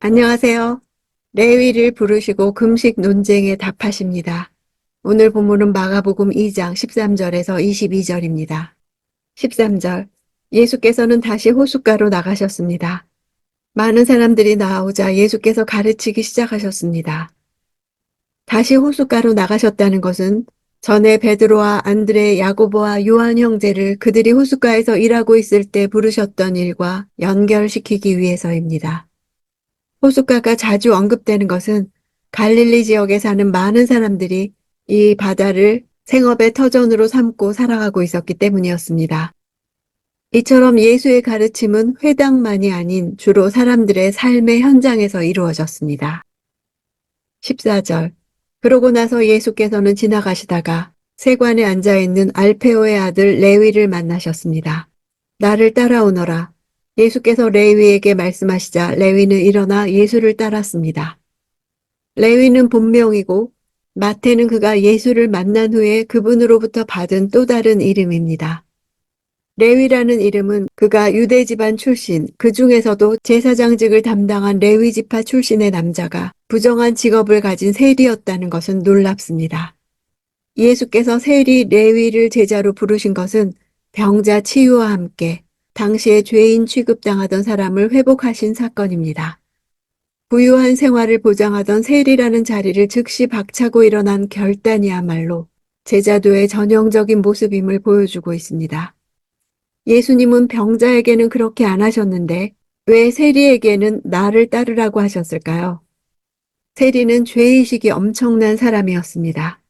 안녕하세요. 레위를 부르시고 금식 논쟁에 답하십니다. 오늘 본문은 마가복음 2장 13절에서 22절입니다. 13절. 예수께서는 다시 호숫가로 나가셨습니다. 많은 사람들이 나오자 예수께서 가르치기 시작하셨습니다. 다시 호숫가로 나가셨다는 것은 전에 베드로와 안드레, 야고보와 요한 형제를 그들이 호숫가에서 일하고 있을 때 부르셨던 일과 연결시키기 위해서입니다. 호숫가가 자주 언급되는 것은 갈릴리 지역에 사는 많은 사람들이 이 바다를 생업의 터전으로 삼고 살아가고 있었기 때문이었습니다. 이처럼 예수의 가르침은 회당만이 아닌 주로 사람들의 삶의 현장에서 이루어졌습니다. 14절. 그러고 나서 예수께서는 지나가시다가 세관에 앉아있는 알페오의 아들 레위를 만나셨습니다. 나를 따라오너라. 예수께서 레위에게 말씀하시자 레위는 일어나 예수를 따랐습니다. 레위는 본명이고 마태는 그가 예수를 만난 후에 그분으로부터 받은 또 다른 이름입니다. 레위라는 이름은 그가 유대 집안 출신, 그 중에서도 제사장직을 담당한 레위 지파 출신의 남자가 부정한 직업을 가진 세리였다는 것은 놀랍습니다. 예수께서 세리 레위를 제자로 부르신 것은 병자 치유와 함께 당시에 죄인 취급당하던 사람을 회복하신 사건입니다. 부유한 생활을 보장하던 세리라는 자리를 즉시 박차고 일어난 결단이야말로 제자도의 전형적인 모습임을 보여주고 있습니다. 예수님은 병자에게는 그렇게 안 하셨는데 왜 세리에게는 나를 따르라고 하셨을까요? 세리는 죄의식이 엄청난 사람이었습니다.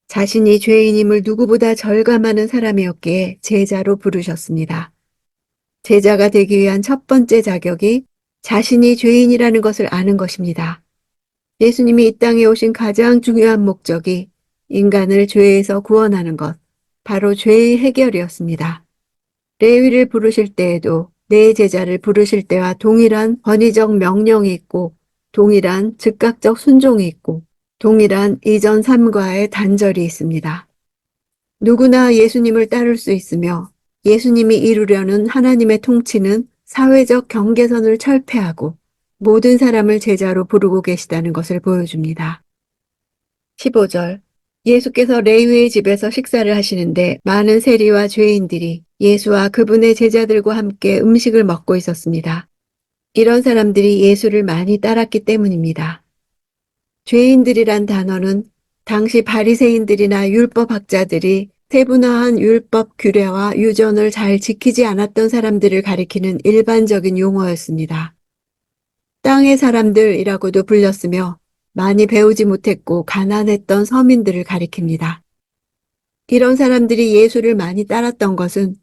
자신이 죄인임을 누구보다 절감하는 사람이었기에 제자로 부르셨습니다. 제자가 되기 위한 첫 번째 자격이 자신이 죄인이라는 것을 아는 것입니다. 예수님이 이 땅에 오신 가장 중요한 목적이 인간을 죄에서 구원하는 것, 바로 죄의 해결이었습니다. 레위를 부르실 때에도 내 제자를 부르실 때와 동일한 권위적 명령이 있고 동일한 즉각적 순종이 있고 동일한 이전 삶과의 단절이 있습니다. 누구나 예수님을 따를 수 있으며 예수님이 이루려는 하나님의 통치는 사회적 경계선을 철폐하고 모든 사람을 제자로 부르고 계시다는 것을 보여줍니다. 15절. 예수께서 레위의 집에서 식사를 하시는데 많은 세리와 죄인들이 예수와 그분의 제자들과 함께 음식을 먹고 있었습니다. 이런 사람들이 예수를 많이 따랐기 때문입니다. 죄인들이란 단어는 당시 바리새인들이나 율법학자들이 세분화한 율법 규례와 유전을 잘 지키지 않았던 사람들을 가리키는 일반적인 용어였습니다. 땅의 사람들이라고도 불렸으며 많이 배우지 못했고 가난했던 서민들을 가리킵니다. 이런 사람들이 예수를 많이 따랐던 것은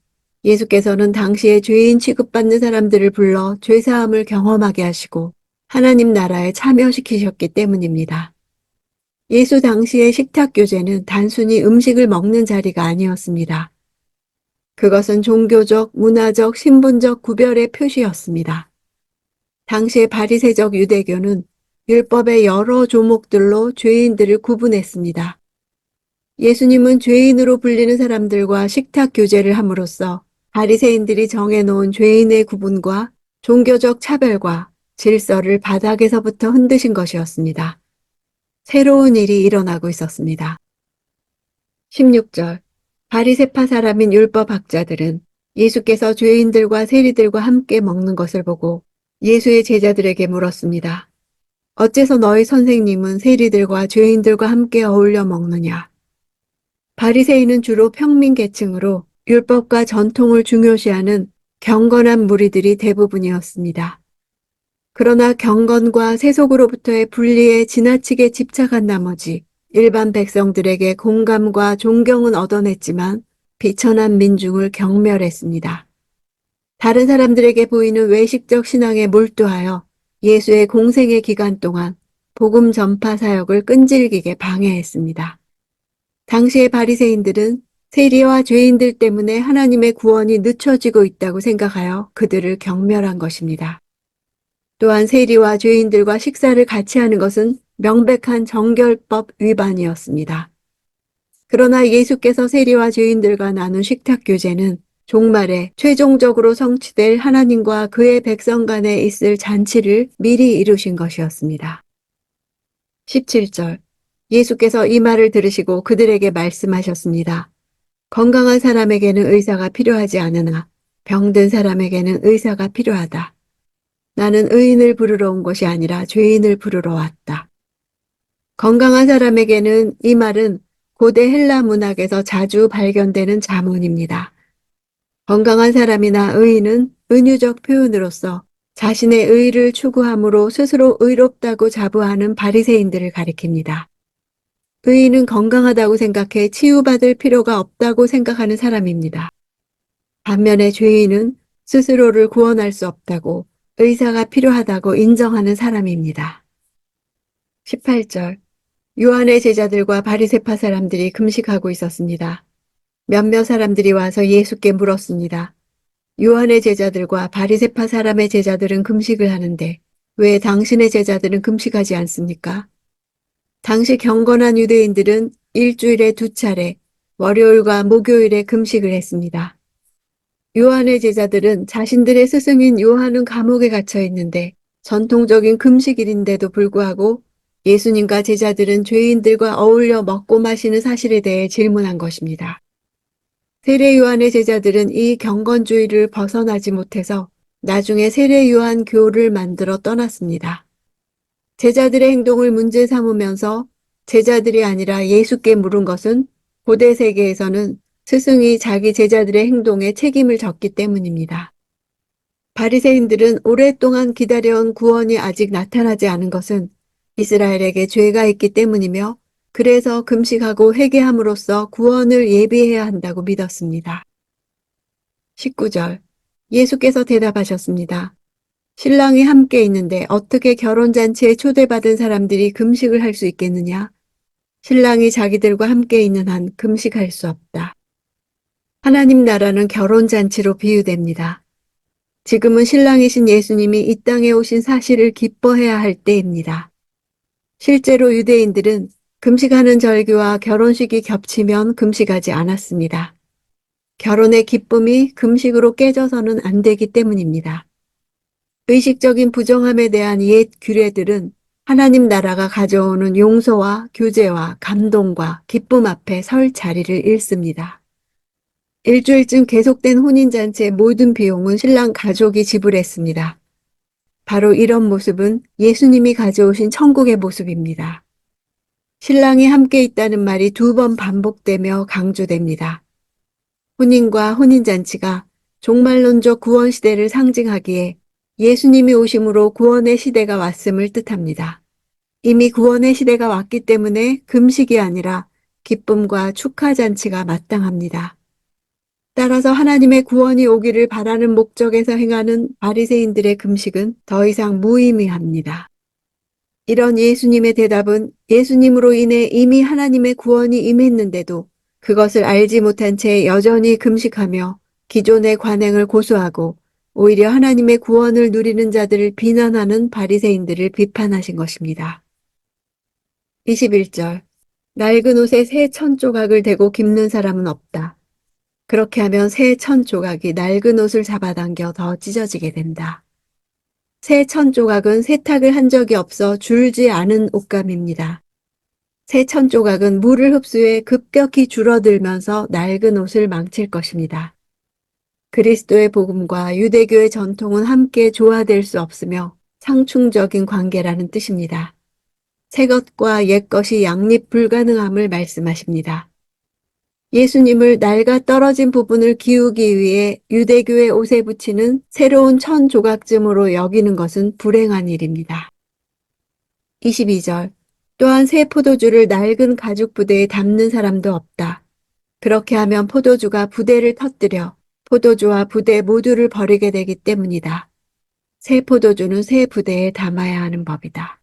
예수께서는 당시에 죄인 취급받는 사람들을 불러 죄사함을 경험하게 하시고 하나님 나라에 참여시키셨기 때문입니다. 예수 당시의 식탁 교제는 단순히 음식을 먹는 자리가 아니었습니다. 그것은 종교적, 문화적, 신분적 구별의 표시였습니다. 당시의 바리새적 유대교는 율법의 여러 조목들로 죄인들을 구분했습니다. 예수님은 죄인으로 불리는 사람들과 식탁 교제를 함으로써 바리새인들이 정해놓은 죄인의 구분과 종교적 차별과 질서를 바닥에서부터 흔드신 것이었습니다. 새로운 일이 일어나고 있었습니다. 16절. 바리새파 사람인 율법학자들은 예수께서 죄인들과 세리들과 함께 먹는 것을 보고 예수의 제자들에게 물었습니다. 어째서 너희 선생님은 세리들과 죄인들과 함께 어울려 먹느냐? 바리새인은 주로 평민 계층으로 율법과 전통을 중요시하는 경건한 무리들이 대부분이었습니다. 그러나 경건과 세속으로부터의 분리에 지나치게 집착한 나머지 일반 백성들에게 공감과 존경은 얻어냈지만 비천한 민중을 경멸했습니다. 다른 사람들에게 보이는 외식적 신앙에 몰두하여 예수의 공생의 기간 동안 복음 전파 사역을 끈질기게 방해했습니다. 당시의 바리새인들은 세리와 죄인들 때문에 하나님의 구원이 늦춰지고 있다고 생각하여 그들을 경멸한 것입니다. 또한 세리와 죄인들과 식사를 같이 하는 것은 명백한 정결법 위반이었습니다. 그러나 예수께서 세리와 죄인들과 나눈 식탁 교제는 종말에 최종적으로 성취될 하나님과 그의 백성 간에 있을 잔치를 미리 이루신 것이었습니다. 17절. 예수께서 이 말을 들으시고 그들에게 말씀하셨습니다. 건강한 사람에게는 의사가 필요하지 않으나 병든 사람에게는 의사가 필요하다. 나는 의인을 부르러 온 것이 아니라 죄인을 부르러 왔다. 건강한 사람에게는 이 말은 고대 헬라 문학에서 자주 발견되는 자문입니다. 건강한 사람이나 의인은 은유적 표현으로서 자신의 의를 추구함으로 스스로 의롭다고 자부하는 바리새인들을 가리킵니다. 의인은 건강하다고 생각해 치유받을 필요가 없다고 생각하는 사람입니다. 반면에 죄인은 스스로를 구원할 수 없다고 의사가 필요하다고 인정하는 사람입니다. 18절. 요한의 제자들과 바리새파 사람들이 금식하고 있었습니다. 몇몇 사람들이 와서 예수께 물었습니다. 요한의 제자들과 바리새파 사람의 제자들은 금식을 하는데 왜 당신의 제자들은 금식하지 않습니까? 당시 경건한 유대인들은 일주일에 2차례 월요일과 목요일에 금식을 했습니다. 요한의 제자들은 자신들의 스승인 요한은 감옥에 갇혀 있는데 전통적인 금식일인데도 불구하고 예수님과 제자들은 죄인들과 어울려 먹고 마시는 사실에 대해 질문한 것입니다. 세례 요한의 제자들은 이 경건주의를 벗어나지 못해서 나중에 세례 요한 교를 만들어 떠났습니다. 제자들의 행동을 문제 삼으면서 제자들이 아니라 예수께 물은 것은 고대 세계에서는 스승이 자기 제자들의 행동에 책임을 졌기 때문입니다. 바리새인들은 오랫동안 기다려온 구원이 아직 나타나지 않은 것은 이스라엘에게 죄가 있기 때문이며 그래서 금식하고 회개함으로써 구원을 예비해야 한다고 믿었습니다. 19절. 예수께서 대답하셨습니다. 신랑이 함께 있는데 어떻게 결혼잔치에 초대받은 사람들이 금식을 할 수 있겠느냐? 신랑이 자기들과 함께 있는 한 금식할 수 없다. 하나님 나라는 결혼잔치로 비유됩니다. 지금은 신랑이신 예수님이 이 땅에 오신 사실을 기뻐해야 할 때입니다. 실제로 유대인들은 금식하는 절기와 결혼식이 겹치면 금식하지 않았습니다. 결혼의 기쁨이 금식으로 깨져서는 안 되기 때문입니다. 의식적인 부정함에 대한 옛 규례들은 하나님 나라가 가져오는 용서와 교제와 감동과 기쁨 앞에 설 자리를 잃습니다. 일주일쯤 계속된 혼인잔치의 모든 비용은 신랑 가족이 지불했습니다. 바로 이런 모습은 예수님이 가져오신 천국의 모습입니다. 신랑이 함께 있다는 말이 2번 반복되며 강조됩니다. 혼인과 혼인잔치가 종말론적 구원 시대를 상징하기에 예수님이 오심으로 구원의 시대가 왔음을 뜻합니다. 이미 구원의 시대가 왔기 때문에 금식이 아니라 기쁨과 축하잔치가 마땅합니다. 따라서 하나님의 구원이 오기를 바라는 목적에서 행하는 바리새인들의 금식은 더 이상 무의미합니다. 이런 예수님의 대답은 예수님으로 인해 이미 하나님의 구원이 임했는데도 그것을 알지 못한 채 여전히 금식하며 기존의 관행을 고수하고 오히려 하나님의 구원을 누리는 자들을 비난하는 바리새인들을 비판하신 것입니다. 21절. 낡은 옷에 새 천 조각을 대고 깁는 사람은 없다. 그렇게 하면 새 천 조각이 낡은 옷을 잡아당겨 더 찢어지게 된다. 새 천 조각은 세탁을 한 적이 없어 줄지 않은 옷감입니다. 새 천 조각은 물을 흡수해 급격히 줄어들면서 낡은 옷을 망칠 것입니다. 그리스도의 복음과 유대교의 전통은 함께 조화될 수 없으며 상충적인 관계라는 뜻입니다. 새 것과 옛 것이 양립 불가능함을 말씀하십니다. 예수님을 낡아 떨어진 부분을 기우기 위해 유대교의 옷에 붙이는 새로운 천 조각쯤으로 여기는 것은 불행한 일입니다. 22절. 또한 새 포도주를 낡은 가죽 부대에 담는 사람도 없다. 그렇게 하면 포도주가 부대를 터뜨려 포도주와 부대 모두를 버리게 되기 때문이다. 새 포도주는 새 부대에 담아야 하는 법이다.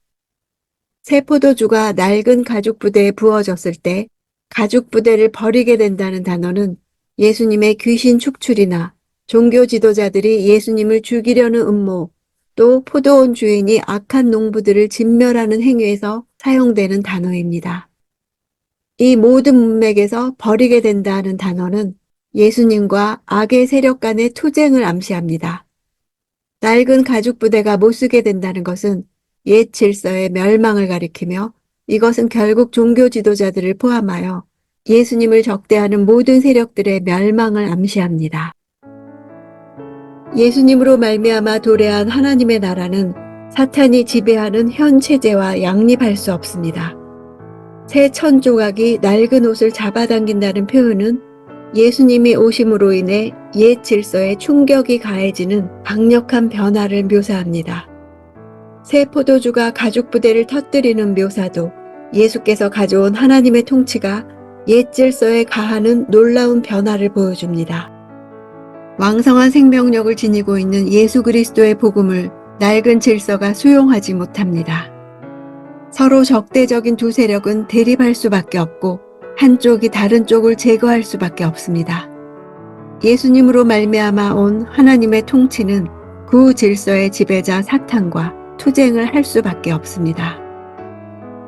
새 포도주가 낡은 가죽 부대에 부어졌을 때 가죽 부대를 버리게 된다는 단어는 예수님의 귀신 축출이나 종교 지도자들이 예수님을 죽이려는 음모, 또 포도원 주인이 악한 농부들을 진멸하는 행위에서 사용되는 단어입니다. 이 모든 문맥에서 버리게 된다는 단어는 예수님과 악의 세력 간의 투쟁을 암시합니다. 낡은 가죽 부대가 못쓰게 된다는 것은 옛 질서의 멸망을 가리키며 이것은 결국 종교 지도자들을 포함하여 예수님을 적대하는 모든 세력들의 멸망을 암시합니다. 예수님으로 말미암아 도래한 하나님의 나라는 사탄이 지배하는 현 체제와 양립할 수 없습니다. 새 천조각이 낡은 옷을 잡아당긴다는 표현은 예수님이 오심으로 인해 옛 질서에 충격이 가해지는 강력한 변화를 묘사합니다. 새 포도주가 가죽 부대를 터뜨리는 묘사도 예수께서 가져온 하나님의 통치가 옛 질서에 가하는 놀라운 변화를 보여줍니다. 왕성한 생명력을 지니고 있는 예수 그리스도의 복음을 낡은 질서가 수용하지 못합니다. 서로 적대적인 두 세력은 대립할 수밖에 없고 한쪽이 다른 쪽을 제거할 수밖에 없습니다. 예수님으로 말미암아 온 하나님의 통치는 구 질서의 지배자 사탄과 투쟁을 할 수밖에 없습니다.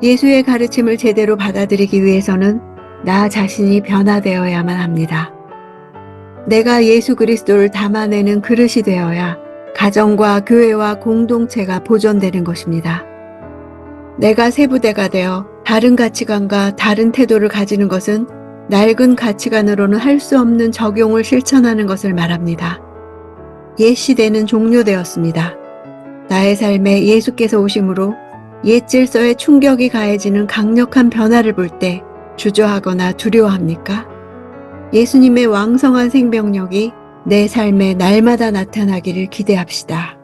예수의 가르침을 제대로 받아들이기 위해서는 나 자신이 변화되어야만 합니다. 내가 예수 그리스도를 담아내는 그릇이 되어야 가정과 교회와 공동체가 보존되는 것입니다. 내가 세부대가 되어 다른 가치관과 다른 태도를 가지는 것은 낡은 가치관으로는 할 수 없는 적용을 실천하는 것을 말합니다. 옛 시대는 종료되었습니다. 나의 삶에 예수께서 오심으로 옛 질서에 충격이 가해지는 강력한 변화를 볼 때 주저하거나 두려워합니까? 예수님의 왕성한 생명력이 내 삶에 날마다 나타나기를 기대합시다.